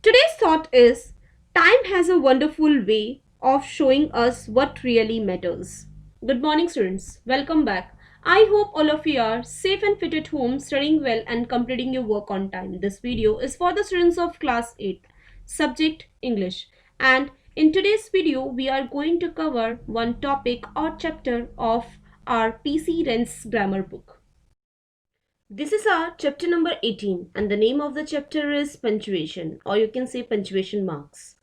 Today's thought is time has a wonderful way of showing us what really matters. Good morning, students. Welcome back. I hope all of you are safe and fit at home, studying well, and completing your work on time. This video is for the students of class 8, subject English. And in today's video, we are going to cover one topic or chapter of our PC Wren's grammar book. This is our chapter number 18 and the name of the chapter is punctuation, or you can say punctuation marks.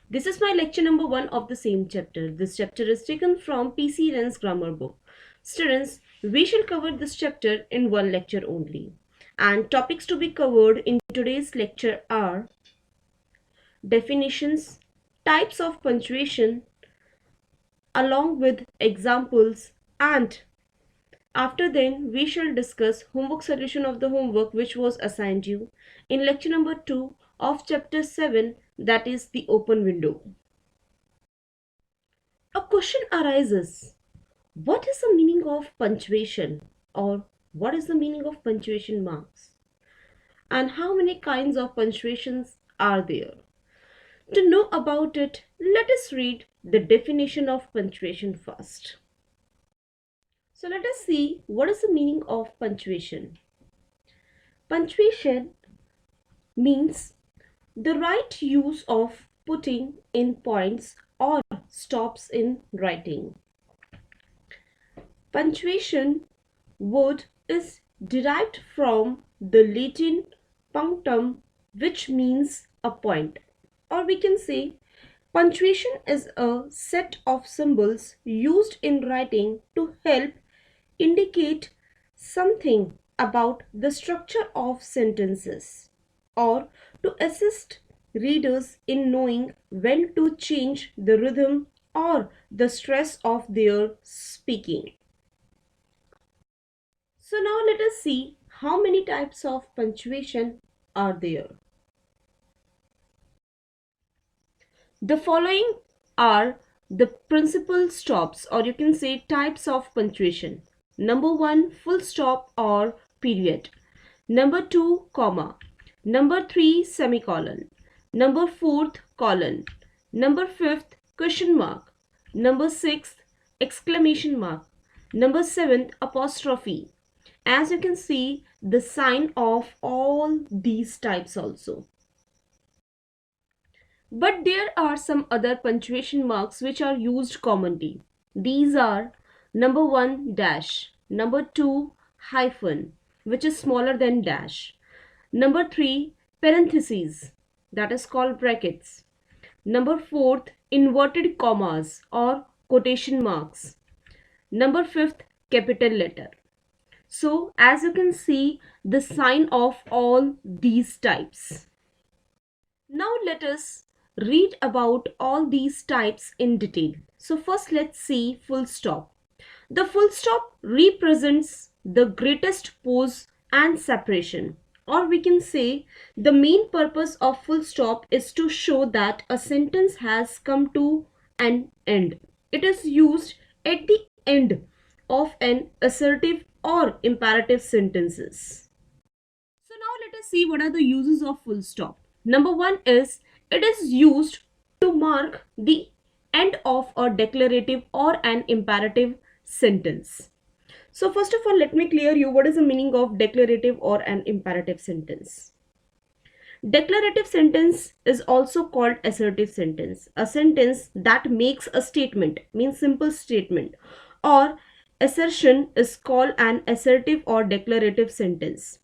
This is my lecture number 1 of the same chapter. This chapter is taken from PC Wren's grammar book. Students, we shall cover this chapter in one lecture only. And topics to be covered in today's lecture are definitions, types of punctuation, along with examples, and after then, we shall discuss homework solution of the homework which was assigned you in lecture number 2 of chapter 7, that is the open window. A question arises, what is the meaning of punctuation, or what is the meaning of punctuation marks? And how many kinds of punctuations are there? To know about it, let us read the definition of punctuation first. So let us see what is the meaning of punctuation. Punctuation means the right use of putting in points or stops in writing. Punctuation word is derived from the Latin punctum, which means a point, or we can say punctuation is a set of symbols used in writing to help indicate something about the structure of sentences, or to assist readers in knowing when to change the rhythm or the stress of their speaking. So now let us see how many types of punctuation are there. The following are the principal stops, or you can say types of punctuation. Number 1, full stop or period. Number 2, comma. Number 3, semicolon. Number 4, colon. Number 5, question mark. Number 6, exclamation mark. Number 7, apostrophe. As you can see, the sign of all these types also. But there are some other punctuation marks which are used commonly. These are number 1, dash. Number 2, hyphen, which is smaller than dash. Number 3, parentheses, that is called brackets. Number 4, inverted commas or quotation marks. Number 5, capital letter. So as you can see, the sign of all these types. Now let us read about all these types in detail. So first let's see full stop. The full stop represents the greatest pause and separation, or we can say the main purpose of full stop is to show that a sentence has come to an end. It is used at the end of an assertive or imperative sentences. So now let us see what are the uses of full stop. Number 1 is it is used to mark the end of a declarative or an imperative sentence. So first of all, let me clear you what is the meaning of declarative or an imperative sentence. Declarative sentence is also called assertive sentence. A sentence that makes a statement, means simple statement, or assertion is called an assertive or declarative sentence.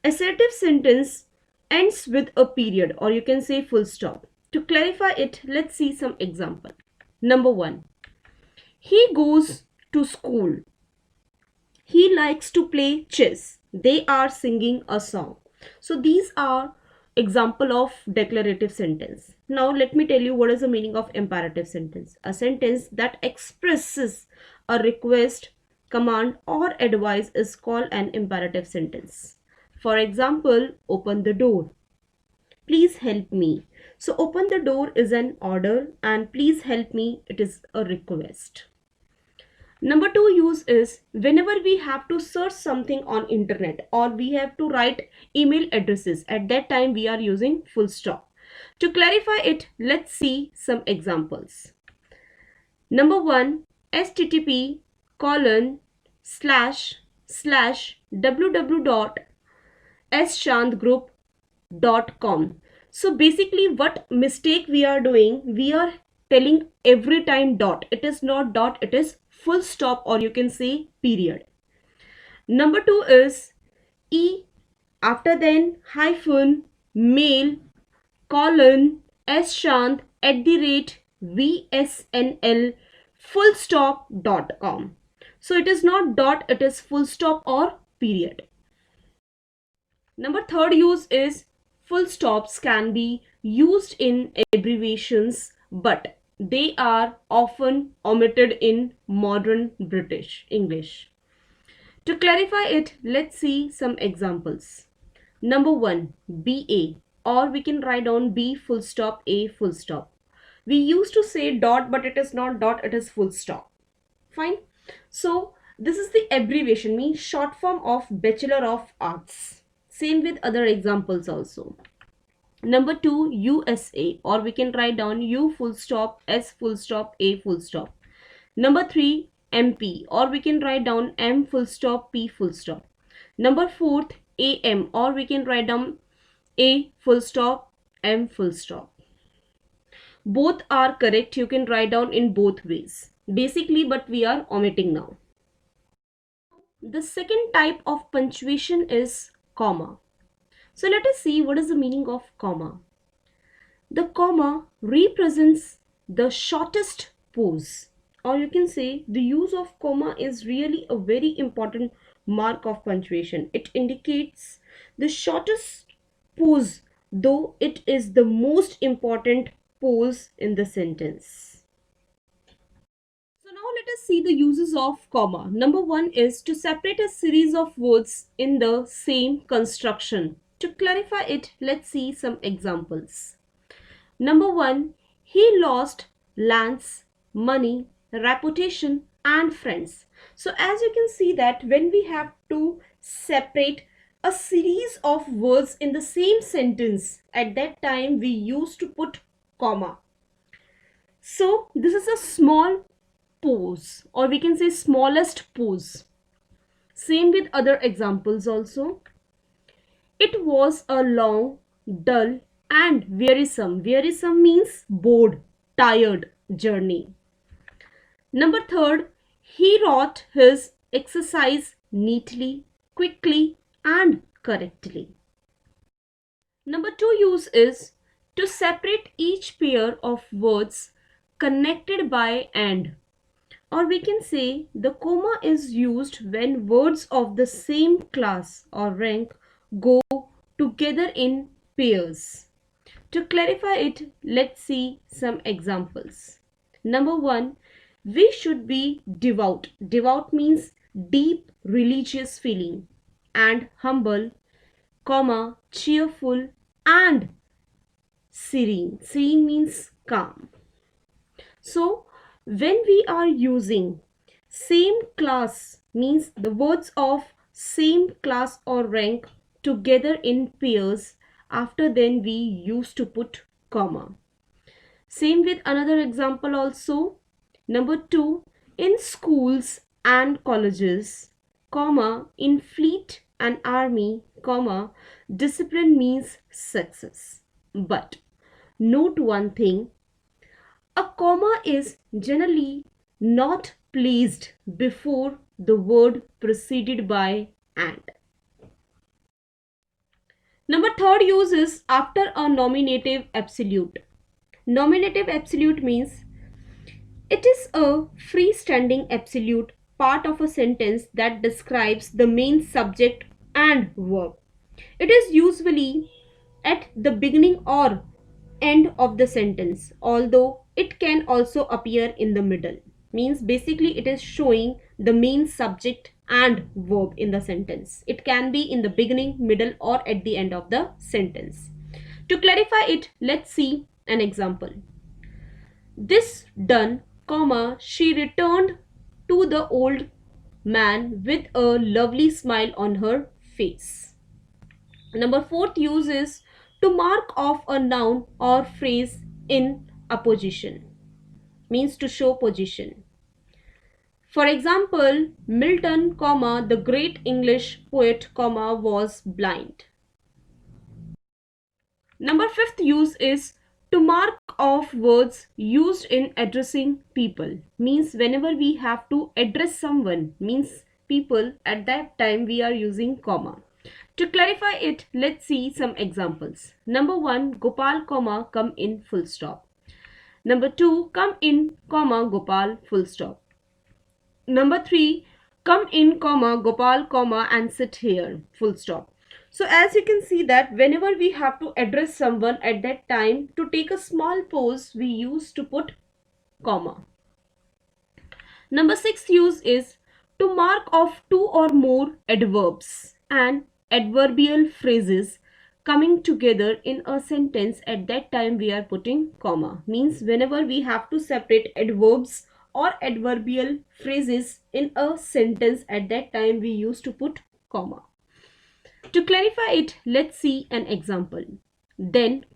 Assertive sentence ends with a period, or you can say full stop. To clarify it, let's see some example. Number 1, he goes to school. He likes to play chess. They are singing a song. So these are example of declarative sentence. Now let me tell you what is the meaning of imperative sentence. A sentence that expresses a request, command or advice is called an imperative sentence. For example, open the door. Please help me. So open the door is an order and please help me, it is a request. Number 2 use is whenever we have to search something on internet or we have to write email addresses, at that time we are using full stop. To clarify it, let's see some examples. Number 1, http colon slash slash www.sshantgroup.com. So basically what mistake we are doing, we are telling every time dot. It is not dot, it is full stop, or you can say period. Number 2 is e after then hyphen mail colon sshant at the rate vsnl full stop dot com. So it is not dot, it is full stop or period. Number third use is full stops can be used in abbreviations, but they are often omitted in modern British English. To clarify it, let's see some examples. Number 1, BA, or we can write down B full stop A full stop. We used to say dot, but it is not dot, it is full stop. Fine. So this is the abbreviation, means short form of Bachelor of Arts. Same with other examples also. Number 2, USA, or we can write down U full stop S full stop A full stop. Number 3, MP, or we can write down M full stop P full stop. Number 4th, AM, or we can write down A full stop M full stop. Both are correct. You can write down in both ways. Basically, but we are omitting now. The second type of punctuation is comma. So let us see what is the meaning of comma. The comma represents the shortest pause, or you can say the use of comma is really a very important mark of punctuation. It indicates the shortest pause, though it is the most important pause in the sentence. So now let us see the uses of comma. Number 1 is to separate a series of words in the same construction. To clarify it, let's see some examples. Number 1, he lost lands, money, reputation and friends. So as you can see that when we have to separate a series of words in the same sentence, at that time we used to put comma. So this is a small pause, or we can say smallest pause. Same with other examples also. It was a long, dull and wearisome. Wearisome means bored, tired journey. Number 3, he wrote his exercise neatly, quickly and correctly. Number 2 use is to separate each pair of words connected by and, or we can say the comma is used when words of the same class or rank go together in pairs. To clarify it, let's see some examples. Number 1, we should be devout. Devout means deep religious feeling, and humble, comma, cheerful and serene. Serene means calm. So when we are using same class, means the words of same class or rank together in pairs, after then we used to put comma. Same with another example also. Number 2, in schools and colleges, comma, in fleet and army, comma, discipline means success. But note one thing, a comma is generally not placed before the word preceded by and. Number 3rd use is after a nominative absolute. Nominative absolute means it is a freestanding absolute part of a sentence that describes the main subject and verb. It is usually at the beginning or end of the sentence, although it can also appear in the middle. Means basically it is showing the main subject and verb in the sentence. It can be in the beginning, middle or at the end of the sentence. To clarify it, let's see an example. This done, comma, she returned to the old man with a lovely smile on her face. Number 4th use is To mark off a noun or phrase in a position, means to show position. For example, Milton, the great English poet, was blind. Number fifth use is to mark off words used in addressing people. Means whenever we have to address someone, means people, at that time we are using comma. To clarify it, let's see some examples. Number one, Gopal, come in, full stop. Number two, come in, Gopal, full stop. Number three, come in, Gopal, and sit here, full stop. So as you can see that whenever we have to address someone at that time, to take a small pause, we use to put comma. Number six use is to mark off two or more adverbs and adverbial phrases coming together in a sentence. At that time we are putting comma. Means whenever we have to separate adverbs or adverbial phrases in a sentence, at that time we used to put comma. To clarify it, let's see an example. Then,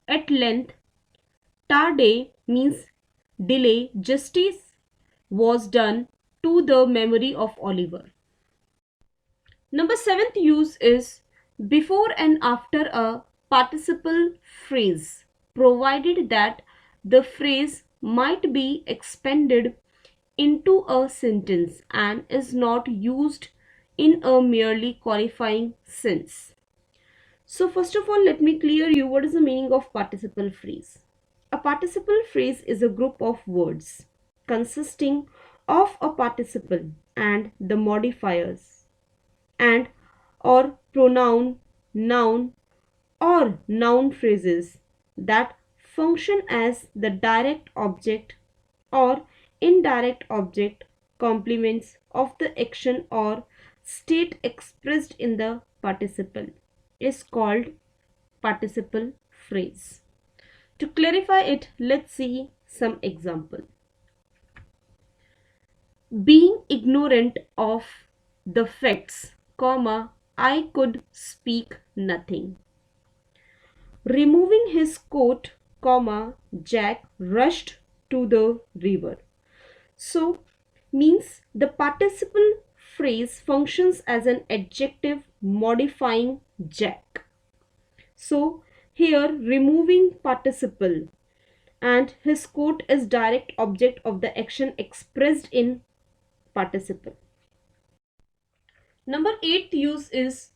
at length, tarde means delay, justice was done to the memory of Oliver. Number seventh use is before and after a participial phrase, provided that the phrase might be expanded into a sentence and is not used in a merely qualifying sense. So first of all, let me clear you what is the meaning of participial phrase. A participial phrase is a group of words consisting of a participle and the modifiers and or pronoun, noun or noun phrases that function as the direct object or indirect object complements of the action or state expressed in the participle is called participial phrase. To clarify it, let's see some example. Being ignorant of the facts, I could speak nothing. Removing his coat, Jack rushed to the river. So, means the participle phrase functions as an adjective modifying Jack. So, here removing participle and his coat is direct object of the action expressed in participle. Number 8 use is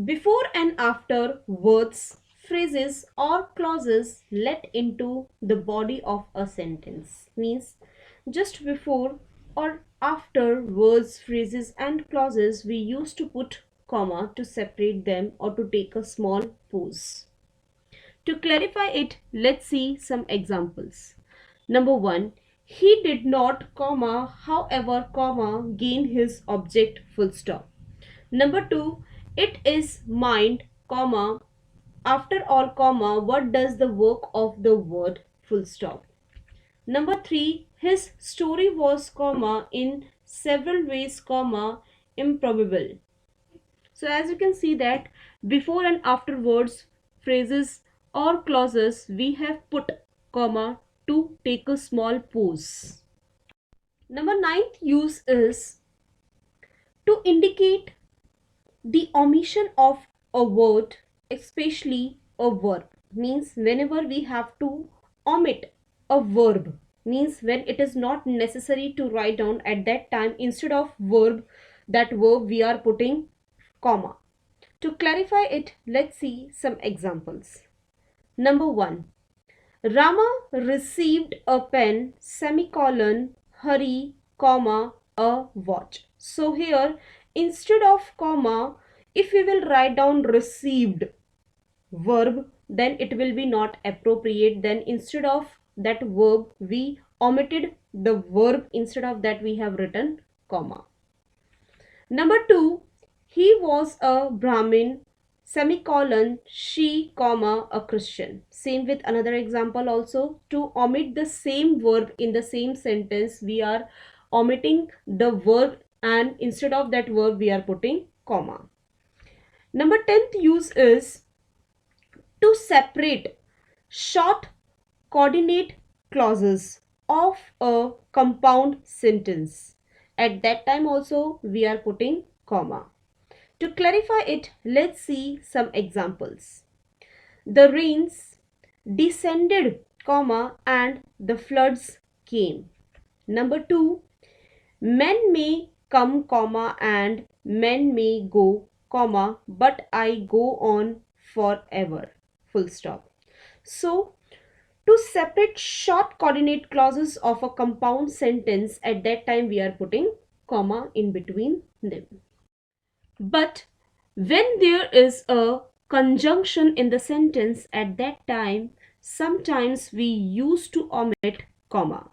before and after words, phrases or clauses let into the body of a sentence. Means just before or after words, phrases and clauses we used to put comma to separate them or to take a small pause. To clarify it, let's see some examples. Number 1, he did not, however, gain his object, full stop. Number 2, it is mind, after all, what does the work of the word, full stop. Number 3, his story was, in several ways, improbable. So as you can see that before and after words, phrases or clauses we have put comma to take a small pause. Number 9th use is to indicate the omission of a word, especially a verb. Means whenever we have to omit a verb, means when it is not necessary to write down, at that time instead of that verb we are putting comma. To clarify it, let's see some examples. Number 1, Rama received a pen, hurry, a watch. So here instead of comma, if we will write down received verb, then it will be not appropriate. Then instead of that verb we omitted the verb, instead of that we have written comma. Number 2, he was a Brahmin, she, a Christian. Same with another example also. To omit the same verb in the same sentence, we are omitting the verb and instead of that verb we are putting comma. Number 10th use is To separate short coordinate clauses of a compound sentence. At that time also we are putting comma. To clarify it, let's see some examples. The rains descended, comma, and the floods came. Number 2, men may come, comma, and men may go, comma, but I go on forever. Full stop. So, to separate short coordinate clauses of a compound sentence, at that time we are putting comma in between them. But when there is a conjunction in the sentence, at that time sometimes we used to omit comma.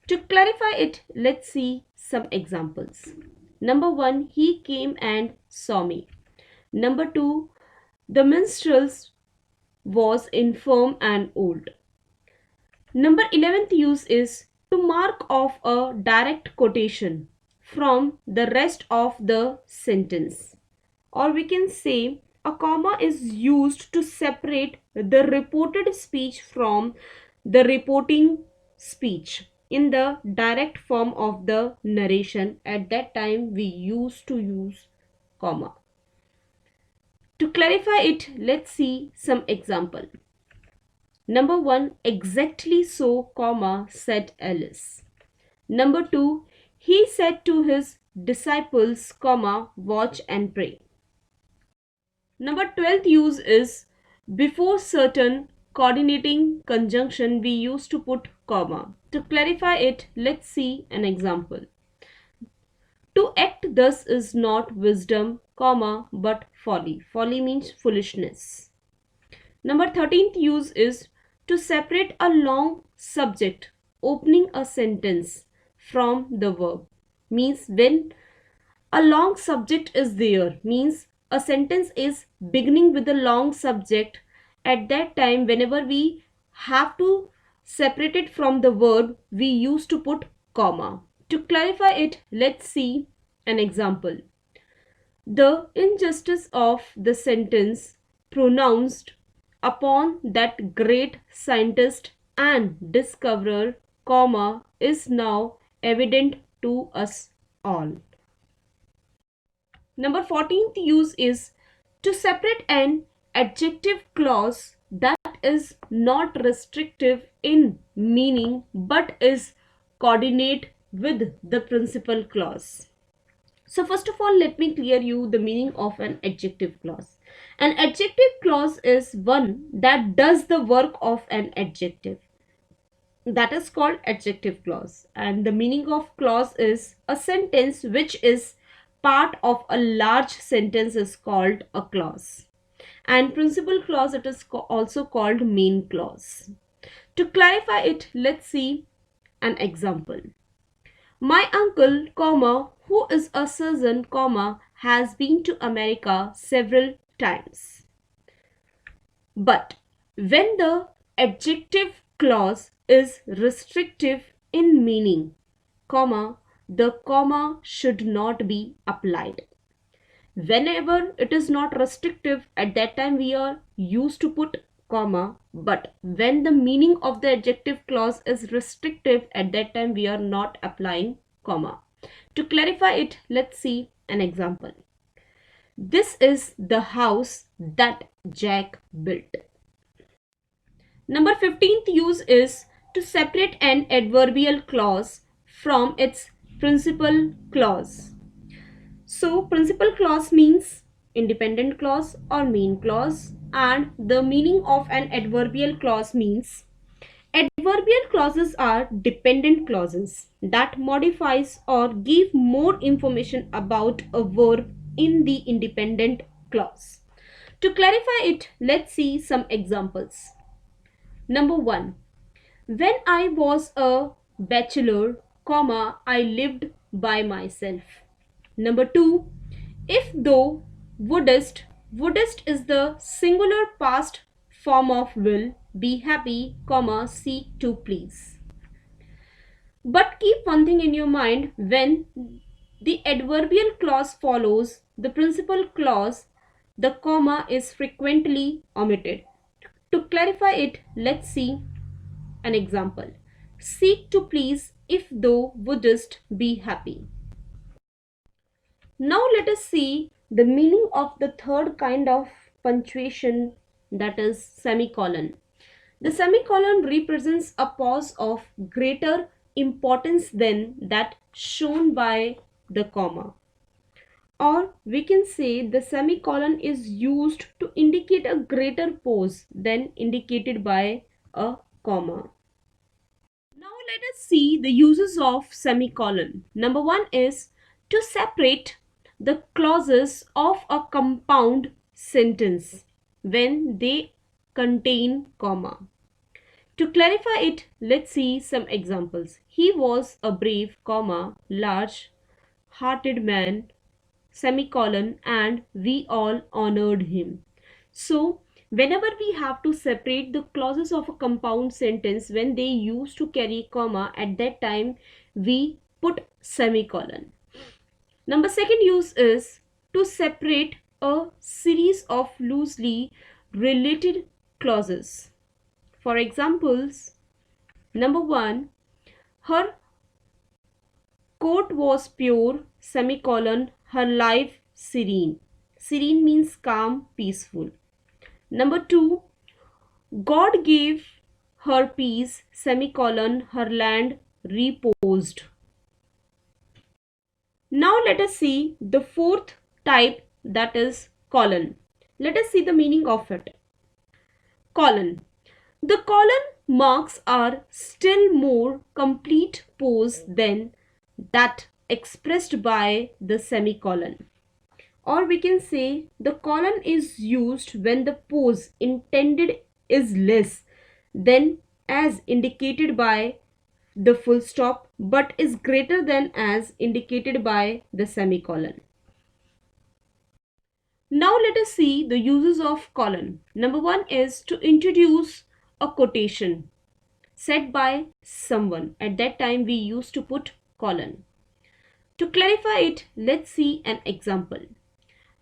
To clarify it, let's see some examples. Number 1, he came and saw me. Number 2, the minstrel was infirm and old. Number 11th use is to mark off a direct quotation from the rest of the sentence. Or we can say a comma is used to separate the reported speech from the reporting speech in the direct form of the narration. At that time we used to use comma. To clarify it, let's see some example. Number 1, exactly so, comma, said Alice. Number 2, he said to his disciples, comma, watch and pray. Number 12th use is before certain coordinating conjunction we used to put comma. To clarify it, let's see an example. To act thus is not wisdom, comma, but folly. Folly means foolishness. Number 13th use is to separate a long subject opening a sentence from the verb. Means when a long subject is there, means a sentence is beginning with a long subject, at that time whenever we have to separate it from the verb, we used to put comma. To clarify it, let's see an example. The injustice of the sentence pronounced upon that great scientist and discoverer, comma, is now evident to us all. Number 14th use is to separate an adjective clause that is not restrictive in meaning but is coordinate with the principal clause. So first of all, let me clear you the meaning of an adjective clause. An adjective clause is one that does the work of an adjective. That is called adjective clause. And the meaning of clause is a sentence which is part of a large sentence is called a clause. And principal clause, it is also called main clause. To clarify it, let's see an example. My uncle, comma, who is a surgeon, comma, has been to America several times. But when the adjective clause is restrictive in meaning, comma, the comma should not be applied. Whenever it is not restrictive, at that time we are used to put comma, but when the meaning of the adjective clause is restrictive, at that time we are not applying comma. To clarify it, let's see an example. This is the house that Jack built. Number 15th use is to separate an adverbial clause from its principal clause. So principal clause means independent clause or main clause, and the meaning of an adverbial clause means adverbial clauses are dependent clauses that modifies or give more information about a verb in the independent clause. To clarify it, let's see some examples. Number 1. When I was a bachelor, comma, I lived by myself. Number 2. If thou wouldest, wouldest is the singular past form of will, be happy, comma, seek to please. But keep one thing in your mind, when the adverbial clause follows the principal clause, the comma is frequently omitted. clarify it, let's see an example. Seek to please if thou wouldst be happy. Now let us see the meaning of the third kind of punctuation, that is semicolon. The semicolon represents a pause of greater importance than that shown by the comma. Or we can say the semicolon is used to indicate a greater pause than indicated by a comma. Now let us see the uses of semicolon. Number one is to separate the clauses of a compound sentence when they contain comma. To clarify it, let's see some examples. He was a brave, comma, large-hearted man, semicolon, and we all honored him. So, whenever we have to separate the clauses of a compound sentence when they used to carry comma, at that time we put semicolon. Number second use is to separate a series of loosely related clauses. For examples, number one, her coat was pure, semicolon, her life serene. Serene means calm, peaceful. Number two, God gave her peace, semicolon, her land reposed. Now let us see the fourth type, that is colon. Let us see the meaning of it. Colon. The colon marks are still more complete pause than that expressed by the semicolon. Or we can say the colon is used when the pause intended is less than as indicated by the full stop but is greater than as indicated by the semicolon. Now let us see the uses of colon. Number one is to introduce a quotation said by someone. At that time we used to put colon. To clarify it, let's see an example.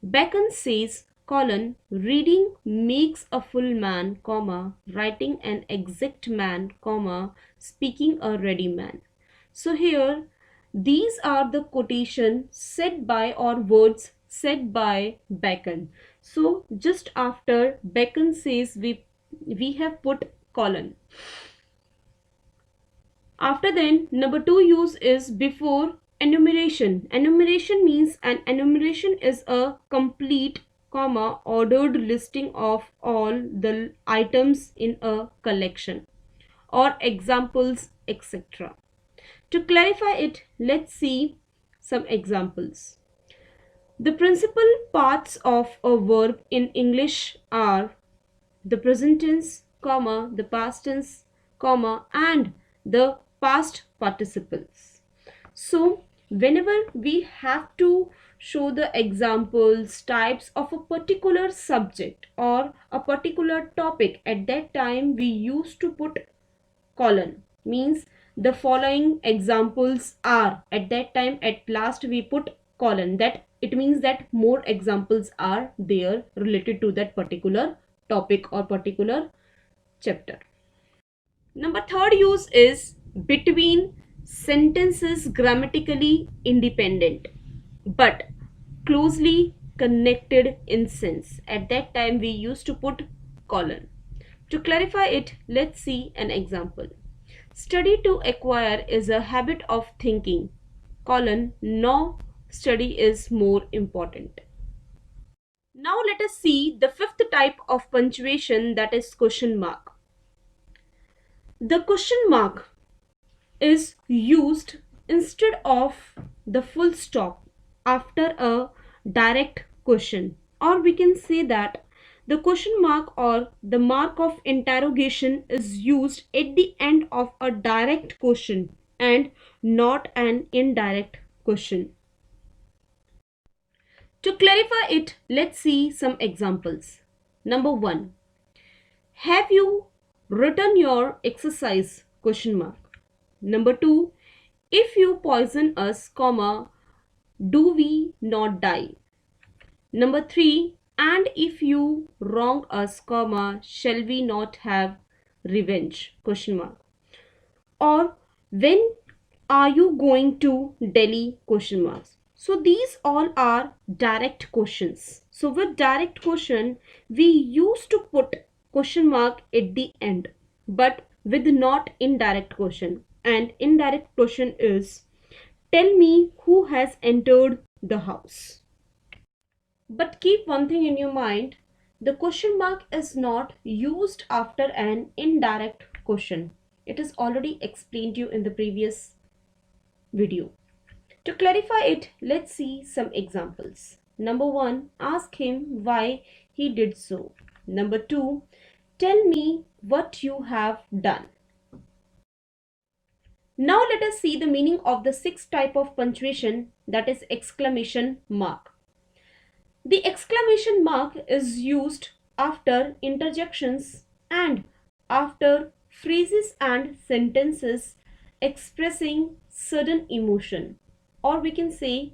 Bacon says, colon, reading makes a full man, comma, writing an exact man, comma, speaking a ready man. So here, these are the quotation said by or words said by Bacon. So just after Bacon says, we have put colon. After then, number two use is before enumeration. Enumeration means an enumeration is a complete, comma, ordered listing of all the items in a collection or examples, etc. To clarify it, let's see some examples. The principal parts of a verb in English are the present tense, comma, the past tense, comma, and the past participles. So whenever we have to show the examples, types of a particular subject or a particular topic, at that time we used to put colon. Means the following examples are, at that time at last we put colon. That it means that more examples are there related to that particular topic or particular chapter. Number third use is between sentences grammatically independent but closely connected in sense. At that time we used to put colon. To clarify it, let's see an example. Study to acquire is a habit of thinking, colon, no study is more important. Now let us see the fifth type of punctuation, that is question mark. The question mark is used instead of the full stop after a direct question, or we can say that the question mark or the mark of interrogation is used at the end of a direct question and not an indirect question. To clarify it, let's see some examples. Number one, have you written your exercise? Question mark. Number two, if you poison us, comma, do we not die? Number three, And if you wrong us, comma, shall we not have revenge? Question mark. Or when are you going to Delhi? Question marks. So these all are direct questions. So with direct question, we used to put question mark at the end, but with not indirect question. And indirect question is, tell me who has entered the house. But keep one thing in your mind, the question mark is not used after an indirect question. It is already explained to you in the previous video. To clarify it, let's see some examples. Number 1, ask him why he did so. Number 2, tell me what you have done. Now let us see the meaning of the sixth type of punctuation, that is exclamation mark. The exclamation mark is used after interjections and after phrases and sentences expressing sudden emotion. Or we can say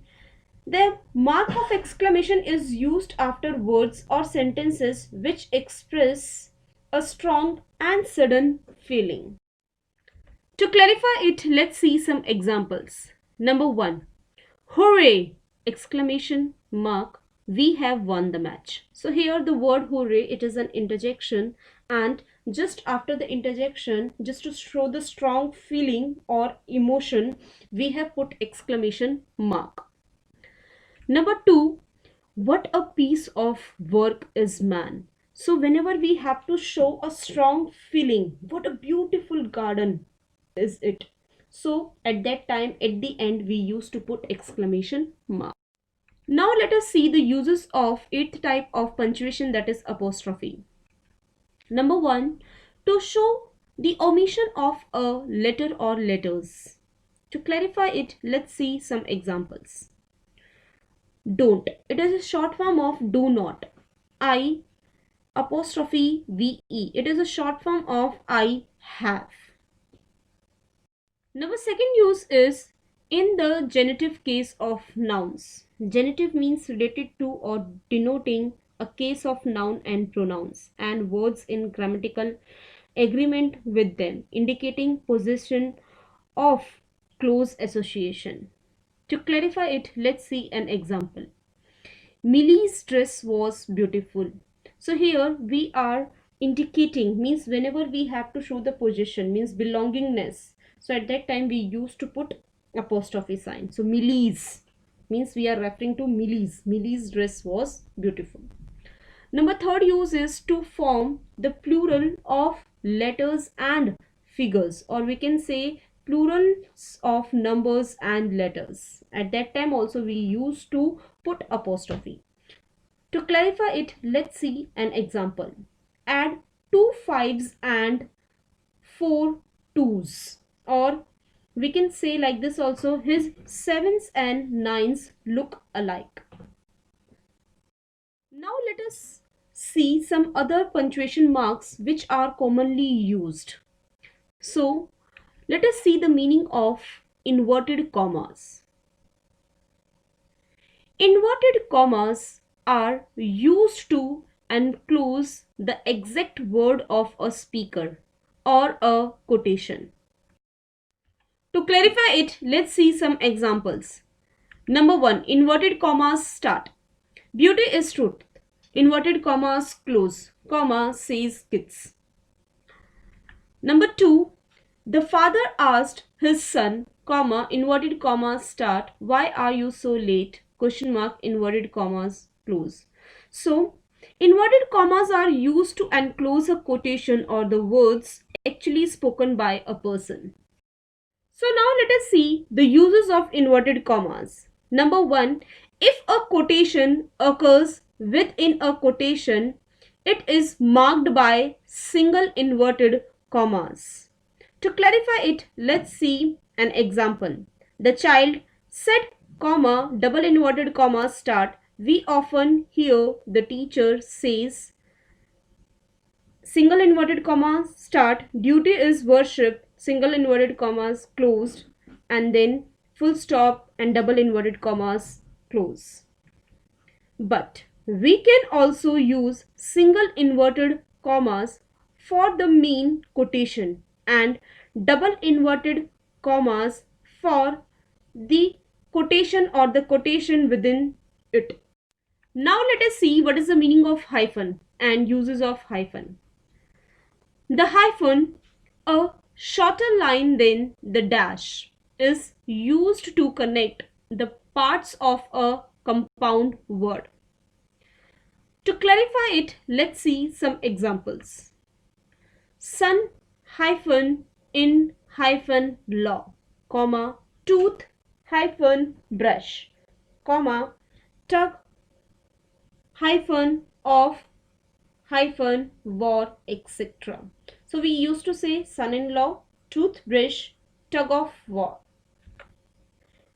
the mark of exclamation is used after words or sentences which express a strong and sudden feeling. To clarify it, let's see some examples. Number 1, hooray! Exclamation mark, we have won the match. So here the word hooray, it is an interjection, and just after the interjection, just to show the strong feeling or emotion, we have put exclamation mark. Number 2, what a piece of work is man. So whenever we have to show a strong feeling, what a beautiful garden is it. So at that time, at the end, we used to put exclamation mark. Now let us see the uses of eighth type of punctuation, that is apostrophe. Number 1, to show the omission of a letter or letters. To clarify it, let's see some examples. Don't, it is a short form of do not. I apostrophe ve, it is a short form of I have. Number second use is in the genitive case of nouns. Genitive means related to or denoting a case of noun and pronouns and words in grammatical agreement with them, indicating possession of close association. To clarify it, let's see an example. Millie's dress was beautiful. So here we are indicating, means whenever we have to show the possession, means belongingness. So at that time we used to put apostrophe sign. So Millie's means we are referring to Millie's. Millie's dress was beautiful. Number third use is to form the plural of letters and figures, or we can say plurals of numbers and letters. At that time also we used to put apostrophe. To clarify it, let's see an example. Add 2 5s and 4 2s. Or we can say like this also, his 7s and 9s look alike. Now let us see some other punctuation marks which are commonly used. So let us see the meaning of inverted commas. Inverted commas are used to enclose the exact word of a speaker or a quotation. To clarify it, let's see some examples. Number 1, inverted commas start. Beauty is truth. Inverted commas close. Comma says kids. Number 2, the father asked his son, comma, inverted commas start, why are you so late? Question mark, inverted commas close. So, inverted commas are used to enclose a quotation or the words actually spoken by a person. So now let us see the uses of inverted commas. Number 1, if a quotation occurs within a quotation, it is marked by single inverted commas. To clarify it, let's see an example. The child said, comma, double inverted comma start. We often hear the teacher says, single inverted comma start, duty is worship, single inverted commas closed, and then full stop and double inverted commas close. But We can also use single inverted commas for the main quotation and double inverted commas for the quotation or the quotation within it. Now let us see what is the meaning of hyphen and uses of hyphen. The hyphen, a shorter line than the dash, is used to connect the parts of a compound word. To clarify it, let's see some examples. Sun hyphen in hyphen law, comma, tooth hyphen brush, comma, tug hyphen of hyphen war, etc. So we used to say son-in-law, toothbrush, tug of war.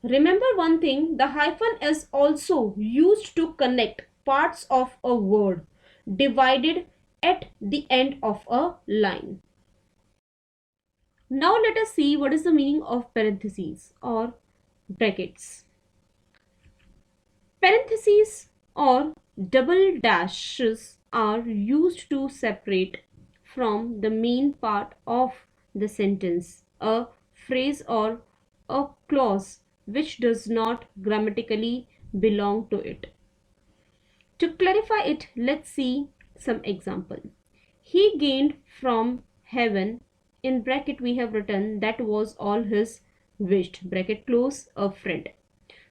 Remember one thing, the hyphen is also used to connect parts of a word divided at the end of a line. Now let us see what is the meaning of parentheses or brackets. Parentheses or double dashes are used to separate from the main part of the sentence a phrase or a clause which does not grammatically belong to it. To clarify it, let's see some example. He gained from heaven, in bracket we have written that was all his wished, bracket close, a friend.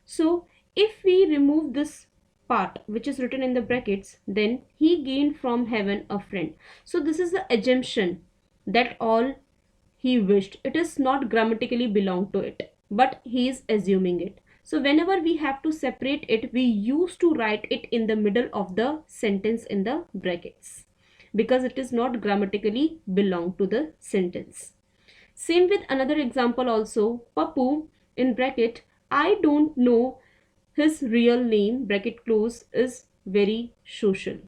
So if we remove this part which is written in the brackets, then he gained from heaven a friend. So this is the assumption that all he wished. It is not grammatically belong to it, but he is assuming it. So whenever we have to separate it, we used to write it in the middle of the sentence in the brackets because it is not grammatically belong to the sentence. Same with another example also. Papu, in bracket, I don't know his real name, bracket close, is very social.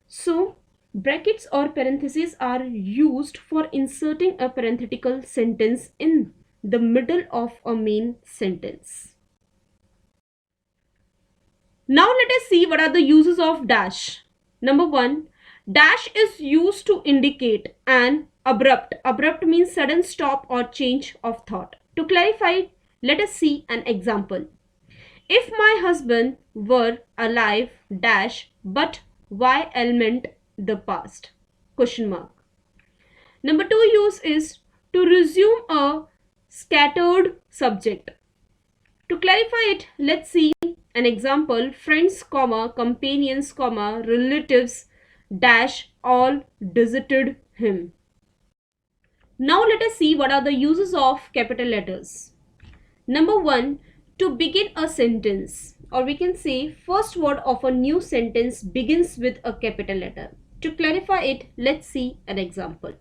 So brackets or parentheses are used for inserting a parenthetical sentence in the middle of a main sentence. Now let us see what are the uses of dash. Number 1, dash is used to indicate an abrupt. Abrupt means sudden stop or change of thought. To clarify, let us see an example. If my husband were alive, dash, but why element the past? Question mark. Number 2 use is to resume a scattered subject. To clarify it, let's see an example. Friends, comma, companions, comma, relatives, dash, all visited him. Now let us see what are the uses of capital letters. Number 1, to begin a sentence, or we can say first word of a new sentence begins with a capital letter. To clarify it, let's see an example.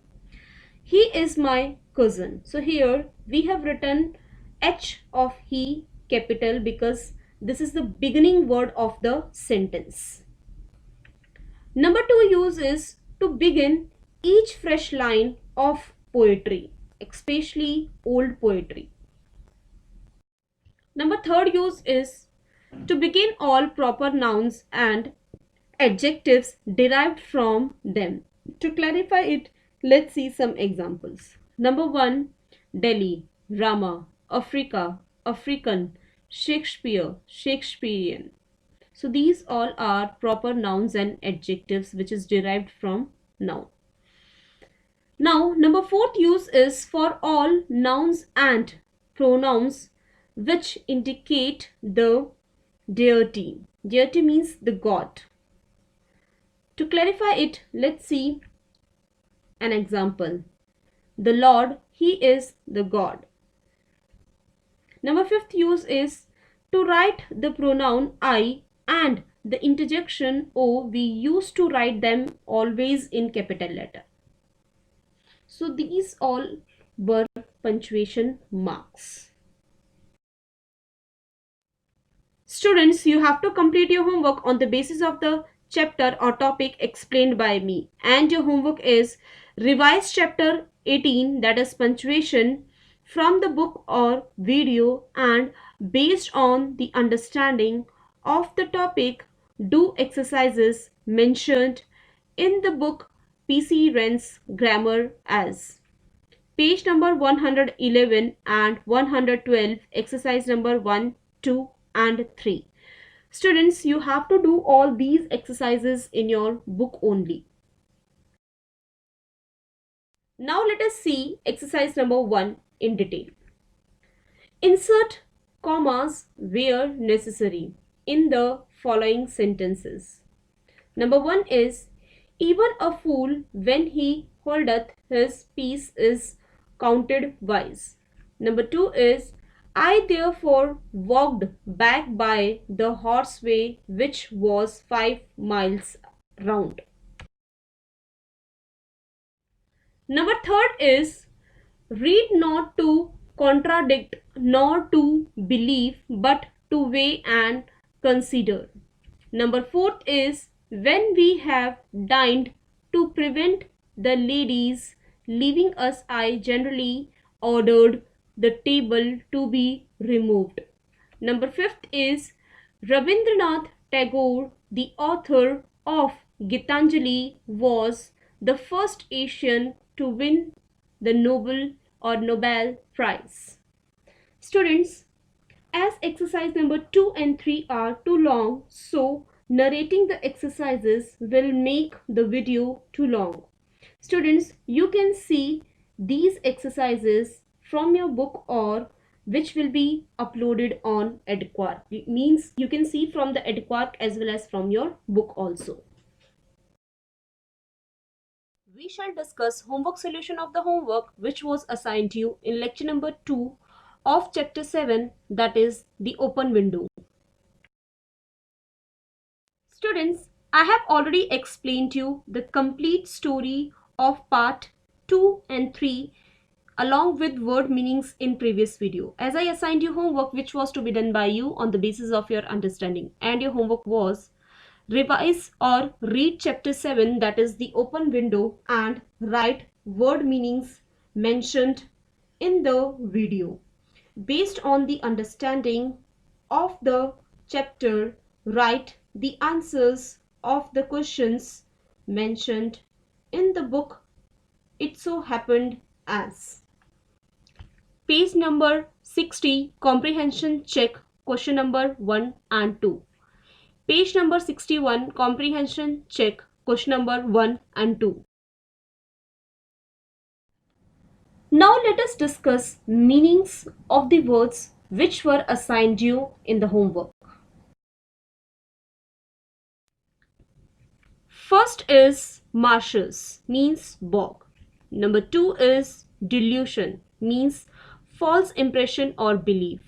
He is my cousin. So here we have written H of he capital because this is the beginning word of the sentence. Number 2 use is to begin each fresh line of poetry, especially old poetry. Number 3rd use is to begin all proper nouns and adjectives derived from them. To clarify it, let's see some examples. Number 1, Delhi, Rama, Africa, African, Shakespeare, Shakespearean. So these all are proper nouns and adjectives which is derived from noun. Now, number 4th use is for all nouns and pronouns which indicate the deity. Deity means the god. To clarify it, let's see an example. The Lord, he is the God. Number 5th use is to write the pronoun I and the interjection O. We used to write them always in capital letter. So these all were punctuation marks. Students, you have to complete your homework on the basis of the chapter or topic explained by me, and your homework is revise chapter 18, that is punctuation, from the book or video, and based on the understanding of the topic do exercises mentioned in the book P.C. Wren's grammar as page number 111 and 112, exercise number 1, 2 and 3. Students, you have to do all these exercises in your book only. Now let us see exercise number 1 in detail. Insert commas where necessary in the following sentences. Number 1 is, even a fool when he holdeth his peace is counted wise. Number 2 is, I therefore walked back by the horseway which was 5 miles round. Number 3 is, read not to contradict nor to believe but to weigh and consider. Number 4 is, when we have dined, to prevent the ladies leaving us, I generally ordered the table to be removed. Number 5 is, Rabindranath Tagore, the author of Gitanjali, was the first Asian to win the Nobel Prize. Students, as exercise number 2 and 3 are too long, so narrating the exercises will make the video too long. Students, you can see these exercises from your book or which will be uploaded on EdQuark. It means you can see from the EdQuark as well as from your book also. We shall discuss homework solution of the homework which was assigned to you in lecture number 2 of chapter 7, that is the open window. Students, I have already explained to you the complete story of part 2 and 3 along with word meanings in previous video. As I assigned you homework which was to be done by you on the basis of your understanding, and your homework was revise or read chapter 7, that is the open window, and write word meanings mentioned in the video. Based on the understanding of the chapter, write the answers of the questions mentioned in the book It So Happened As. Page number 60, comprehension check, question number 1 and 2. Page number 61, comprehension check, question number 1 and 2. Now let us discuss meanings of the words which were assigned you in the homework. First is marshes, means bog. Number 2 is delusion, means false impression or belief.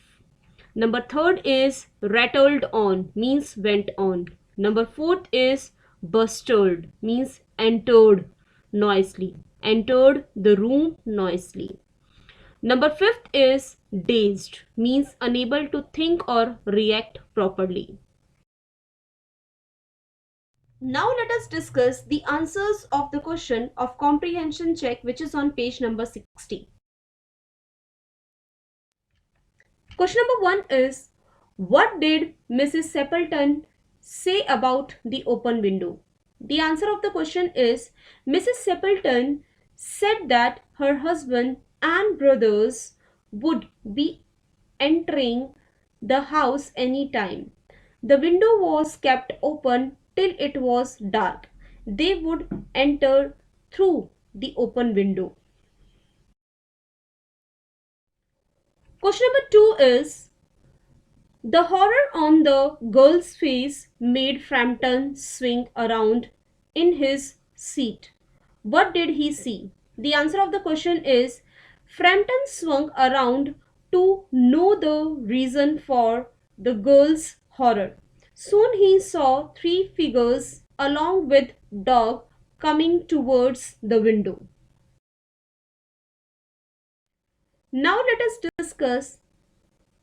Number 3 is rattled on, means went on. Number 4 is bustled, means entered noisily, entered the room noisily. Number 5 is dazed, means unable to think or react properly. Now let us discuss the answers of the question of comprehension check which is on page number 60. Question number 1 is, what did Mrs. Sepleton say about the open window? The answer of the question is, Mrs. Sepleton said that her husband and brothers would be entering the house any time. The window was kept open till it was dark. They would enter through the open window. Question number 2 is, the horror on the girl's face made Frampton swing around in his seat. What did he see? The answer of the question is, Frampton swung around to know the reason for the girl's horror. Soon he saw 3 figures along with dog coming towards the window. Now let us discuss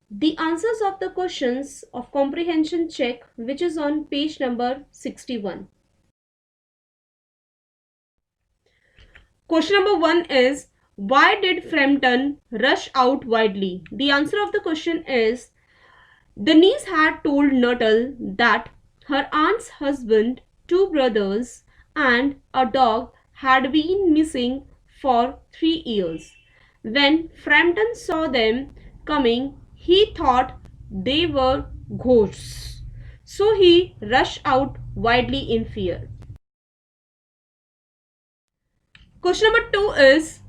the answers of the questions of comprehension check which is on page number 61. Question number 1 is, why did Frampton rush out wildly? The answer of the question is, the niece had told Nuttall that Her aunt's husband, two brothers, and a dog had been missing for 3 years. When Frampton saw them coming, he thought they were ghosts. So he rushed out wildly in fear. Question number 2 is,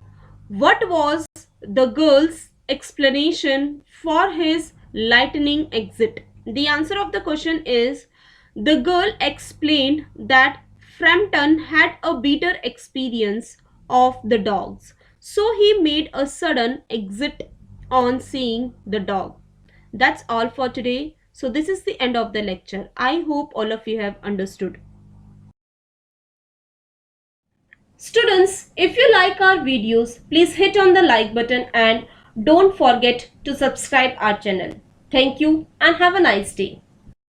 what was the girl's explanation for his lightning exit? The answer of the question is, the girl explained that Frampton had a bitter experience of the dogs, so he made a sudden exit on seeing the dog. That's all for today. So this is the end of the lecture. I hope all of you have understood. Students, if you like our videos, please hit on the like button and don't forget to subscribe our channel. Thank you and have a nice day.